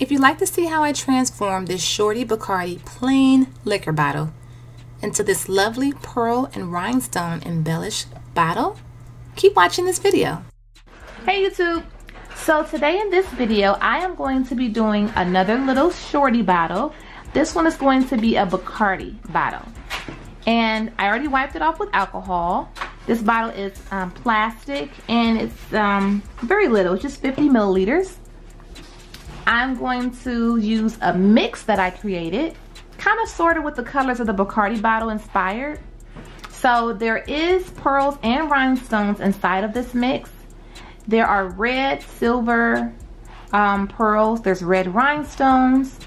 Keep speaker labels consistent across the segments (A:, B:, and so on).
A: If you'd like to see how I transform this Shorty Bacardi plain liquor bottle into this lovely pearl and rhinestone embellished bottle, keep watching this video.
B: Hey YouTube! So today in this video, I am going to be doing another little Shorty bottle. This one is going to be a Bacardi bottle. And I already wiped it off with alcohol. This bottle is plastic and it's very little, it's just 50 milliliters. I'm going to use a mix that I created, kind of sort of with the colors of the Bacardi bottle inspired. So there is pearls and rhinestones inside of this mix. There are red, silver pearls, there's red rhinestones,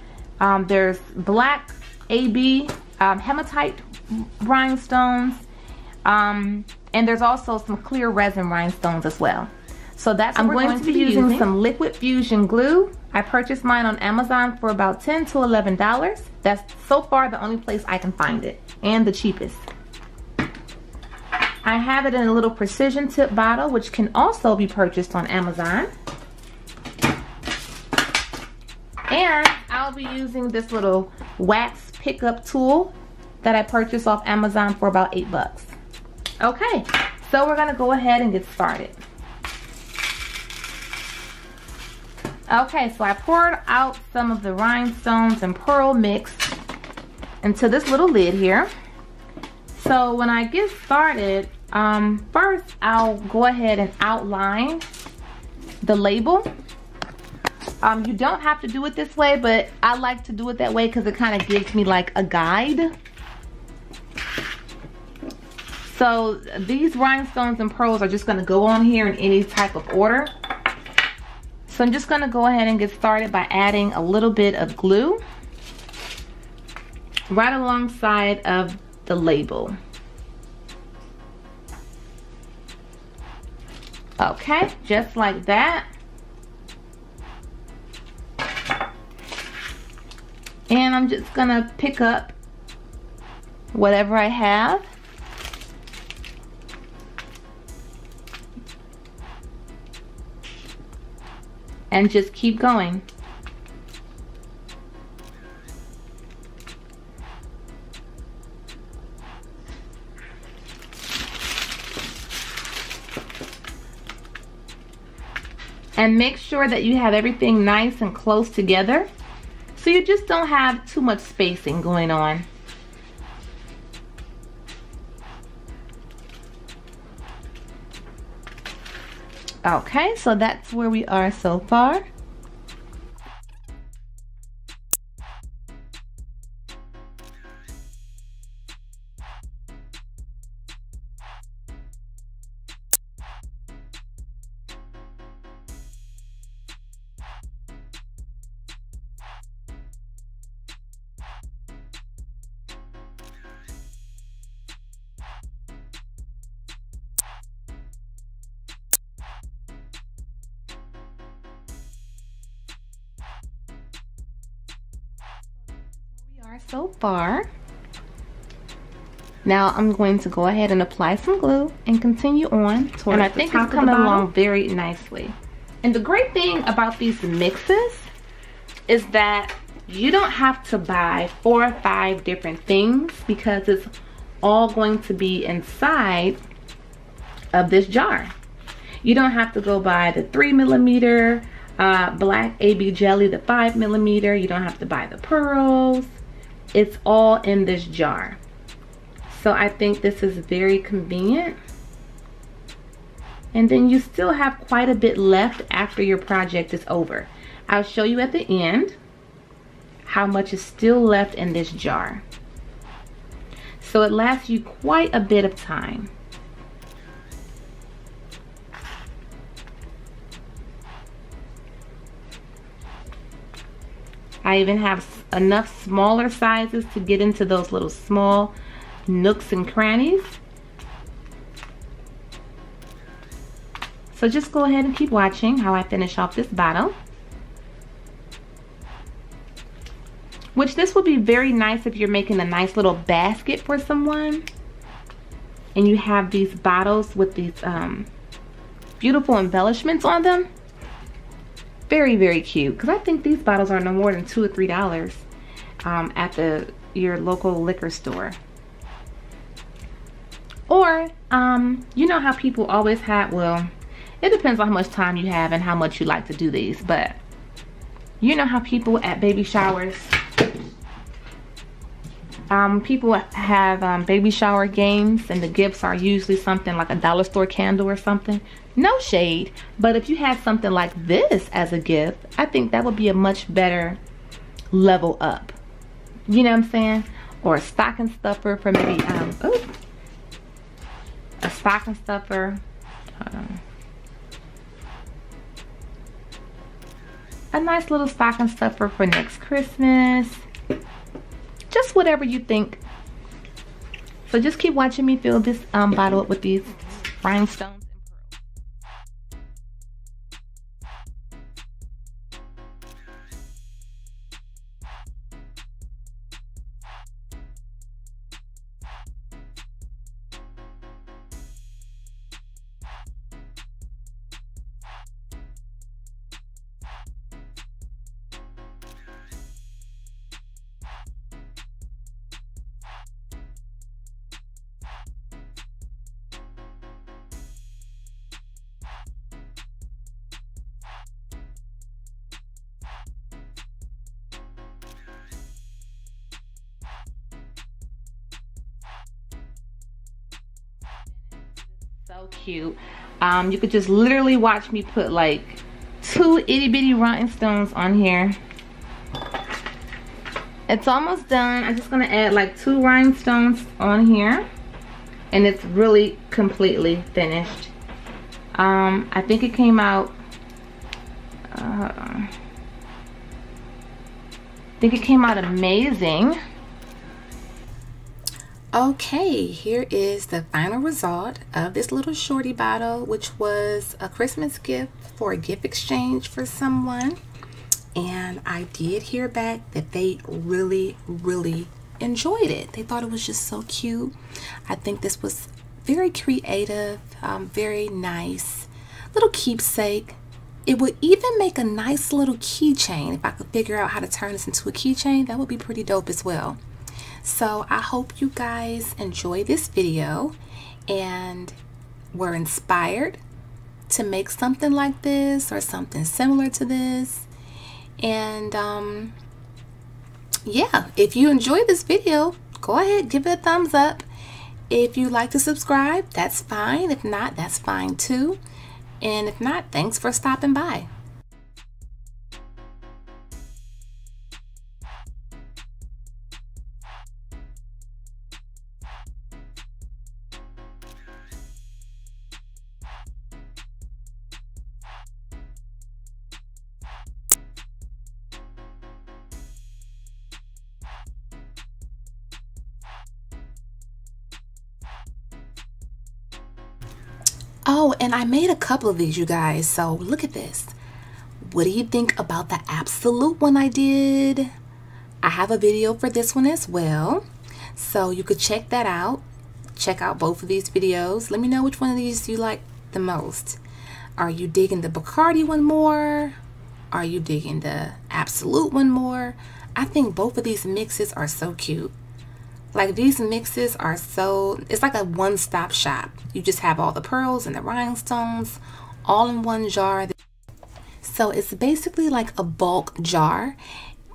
B: there's black AB hematite rhinestones, and there's also some clear resin rhinestones as well. So that's what I'm going to be using some liquid fusion glue. I purchased mine on Amazon for about $10 to $11. That's so far the only place I can find it, and the cheapest. I have it in a little precision tip bottle, which can also be purchased on Amazon. And I'll be using this little wax pickup tool that I purchased off Amazon for about $8. Okay, so we're gonna go ahead and get started. Okay, so I poured out some of the rhinestones and pearl mix into this little lid here. So when I get started, first I'll go ahead and outline the label. You don't have to do it this way, but I like to do it that way because it kind of gives me like a guide. So these rhinestones and pearls are just going to go on here in any type of order. So I'm just going to go ahead and get started by adding a little bit of glue right alongside of the label. Okay, just like that. And I'm just gonna pick up whatever I have. And just keep going. And make sure that you have everything nice and close together, so you just don't have too much spacing going on. Okay, so that's where we are so far. So far. Now I'm going to go ahead and apply some glue and continue on towards the top of the bottle. And I think it's coming along very nicely. And the great thing about these mixes is that you don't have to buy 4 or 5 different things, because it's all going to be inside of this jar. You don't have to go buy the 3mm black AB jelly, the 5mm. You don't have to buy the pearls. It's all in this jar. So I think this is very convenient. And then you still have quite a bit left after your project is over. I'll show you at the end how much is still left in this jar. So it lasts you quite a bit of time. I even have enough smaller sizes to get into those little small nooks and crannies. So just go ahead and keep watching how I finish off this bottle. Which this will be very nice if you're making a nice little basket for someone. And you have these bottles with these beautiful embellishments on them. Very, very cute. Because I think these bottles are no more than $2 or $3 at your local liquor store. Or, you know how people always have, well, it depends on how much time you have and how much you like to do these, but you know how people at baby showers, people have baby shower games, and the gifts are usually something like a dollar store candle or something. No shade, but if you had something like this as a gift, I think that would be a much better level up. You know what I'm saying? Or a stocking stuffer for maybe, a stocking stuffer. A nice little stocking stuffer for next Christmas. Just whatever you think. So just keep watching me fill this bottle up with these rhinestones. So cute. You could just literally watch me put like 2 itty bitty rhinestones on here. It's almost done. I'm just gonna add like 2 rhinestones on here, and it's really completely finished. I think it came out, I think it came out amazing.
A: Okay, here is the final result of this little shorty bottle, which was a Christmas gift for a gift exchange for someone. And I did hear back that they really enjoyed it. They thought it was just so cute. I think this was very creative, very nice little keepsake. It would even make a nice little keychain. If I could figure out how to turn this into a keychain, that would be pretty dope as well. So I hope you guys enjoy this video and were inspired to make something like this or something similar to this. And yeah, if you enjoyed this video, go ahead, give it a thumbs up. If you'd like to subscribe, that's fine. If not, that's fine too. And if not, thanks for stopping by. Oh, and I made a couple of these, you guys, so look at this. What do you think about the absolute one I did? I have a video for this one as well, so you could check that out. Check out both of these videos. Let me know which one of these you like the most. Are you digging the Bacardi one more? Are you digging the absolute one more? I think both of these mixes are so cute. Like, these mixes are so, it's like a one-stop shop. You just have all the pearls and the rhinestones all in one jar. So it's basically like a bulk jar.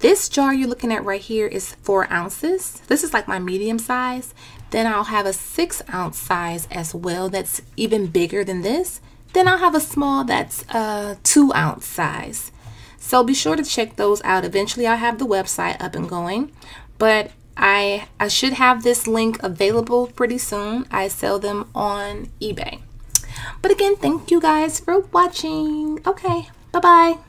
A: This jar you're looking at right here is 4 ounces. This is like my medium size. Then I'll have a 6-ounce size as well that's even bigger than this. Then I'll have a small that's a 2-ounce size. So be sure to check those out. Eventually I'll have the website up and going. But I should have this link available pretty soon. I sell them on eBay. But again, thank you guys for watching. Okay, bye-bye.